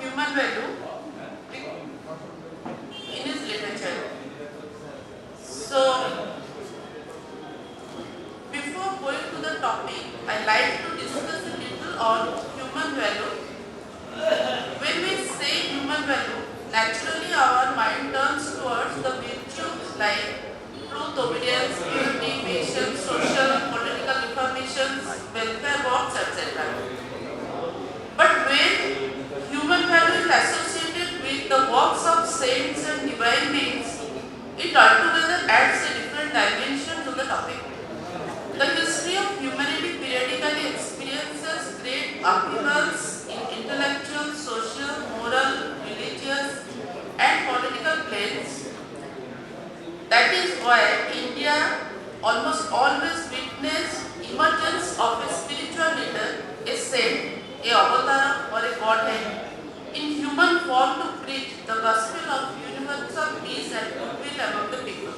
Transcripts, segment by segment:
human value in his literature. So, before going to the topic, I like to discuss a little on human value. When we say human value, naturally our mind turns towards the virtues like truth, obedience, purity, patience, social, political reformations, welfare works, etc. But when human value is associated with the works of saints and divine beings, it altogether adds a different dimension to the topic. The history of humanity periodically experiences great upheavals in intellectual, social, moral, religious and political planes. That is why India almost always witnessed emergence of a spiritual leader, a saint, a avatar or a godhead in human form to preach the gospel of universal peace and goodwill among the people.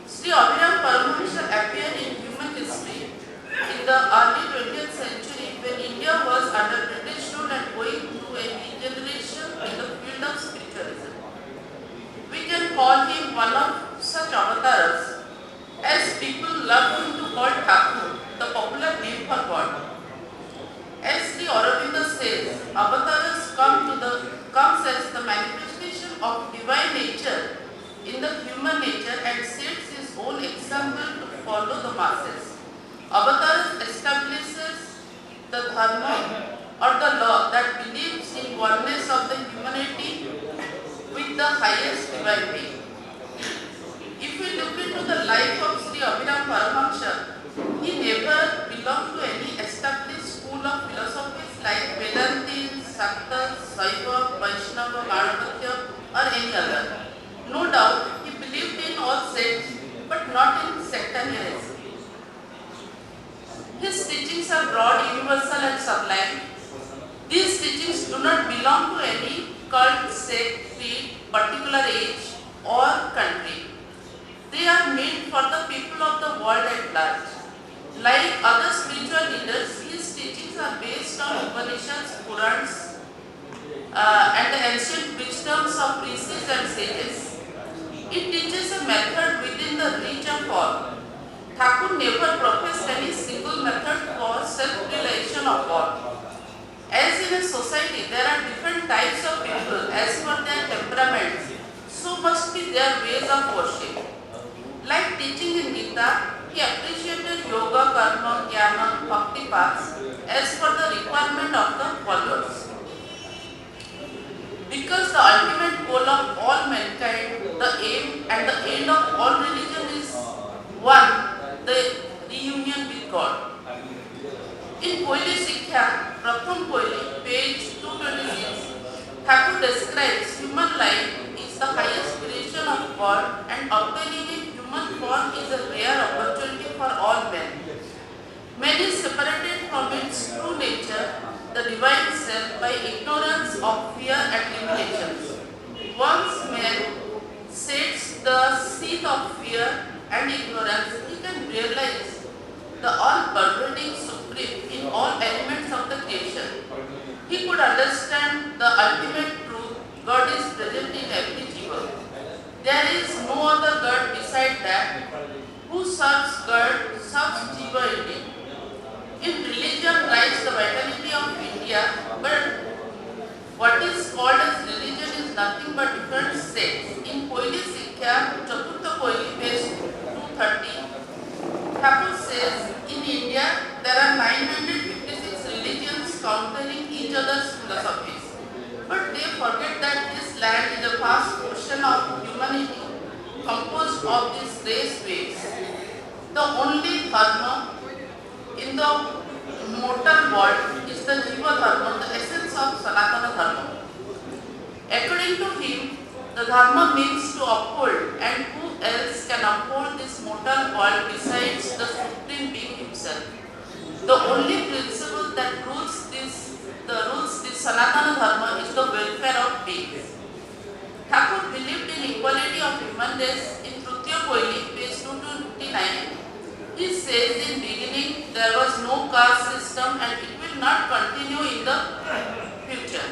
Sri Abhiram Paramahansa appeared in human history in the early 20th century when India was under British rule and going through a regeneration in the field of spiritualism. We can call him one of such avatars, as people love him to call Thakur, the popular name for God. As Sri Aurobindo says, avatars comes as the manifestation of divine nature in the human nature and sets his own example to follow the masses. Avatars establishes the dharma or the law that believes in oneness of the humanity with the highest divine being. If we look into the life of Sri Abhiram Paramahansa, he never belonged to any established school of philosophies like Vedantin, Sakta, Saiva, Vaishnava, Gaudiya or any other. No doubt, he believed in all sects, but not in sectarianism. His teachings are broad, universal and sublime. These teachings do not belong to any cult, sect, creed, particular age or country. They are meant for the people of the world at large. Like other spiritual leaders, his teachings are based on Upanishads, Purans and the ancient wisdoms of rishis and sages. It teaches a method within the reach of all. Thakur never professed any single method for self-realization of God. As in a society, there are different types of people as per their temperaments, so must be their ways of worship. Like teaching in Gita, he appreciated yoga, karma, jnana, bhakti paths as per the requirement of the followers. Because the ultimate goal of all mankind, the aim and the end of all religion is one, the reunion with God. In Koili Sikhya, Pratham Koili, page 226, Thakur describes human life is the highest creation of God and obtaining a human form is a rare opportunity for all men. Man is separated from its true nature, the divine self, by ignorance of fear and limitations. Once man sets the seed of fear and ignorance, he can realize the all-pervading supreme in all elements of the creation. He could understand the ultimate truth, God is present in every jiva. There is no other God beside that. Who serves God serves jiva indeed. In religion lies the vitality of India, but what is called as religion is nothing but different sects. In Koili Sikhya, Chaturtha Koili, page 230, Thakur says, in India there are 956 religions countering each other's philosophies. But they forget that this land is a vast ocean of humanity composed of these race waves. The only dharma in the mortal world is the Jiva Dharma, the essence of Sulata Dharma. According to him, the Dharma means to uphold, and who else can uphold this mortal world besides the Supreme Being himself? The only principle that rules this Sanatana Dharma is the welfare of beings. Thakur believed in equality of human race. In Trutya Koili, page 229, he says in beginning there was no caste system and it will not continue in the future.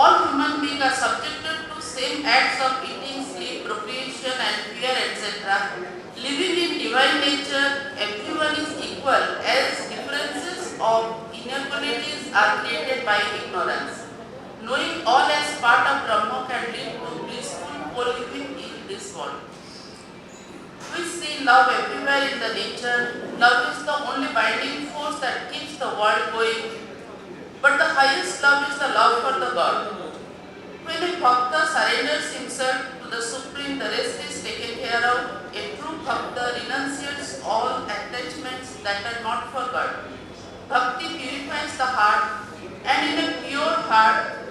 All human beings are subjected to same acts of eating, sleep, procreation and fear, etc. Living in divine nature, everyone is equal as differences of inequalities are created by ignorance. Knowing all as part of Brahma can lead to blissful co-living in this world. We see love everywhere in the nature. Love is the only binding force that keeps the world going. But the highest love is the love for the God. When a bhakta surrenders himself to the Supreme, the rest is taken care of. A true bhakta renunciates all attachments that are not for God. Bhakti purifies the heart, and in a pure heart,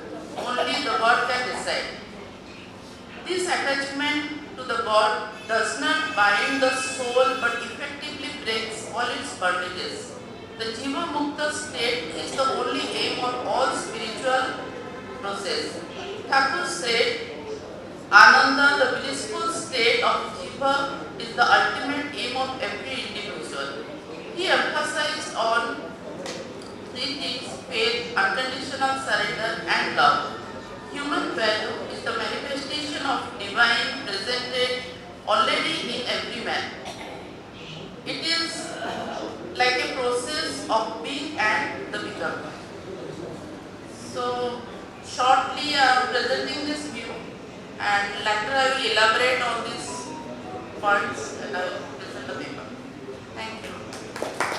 only the God can reside. This attachment to the God does not bind the soul but effectively breaks all its bondages. The Jiva Mukta state is the only aim of all spiritual process. Thakur said, Ananda, the blissful state of Jiva, is the ultimate aim of every individual. He emphasized on three things: faith, unconditional surrender, and love. Human value is the manifestation of divine presented already in every man. It is like a process of being and the become. So, shortly I am presenting this view, and later I will elaborate on these points and I will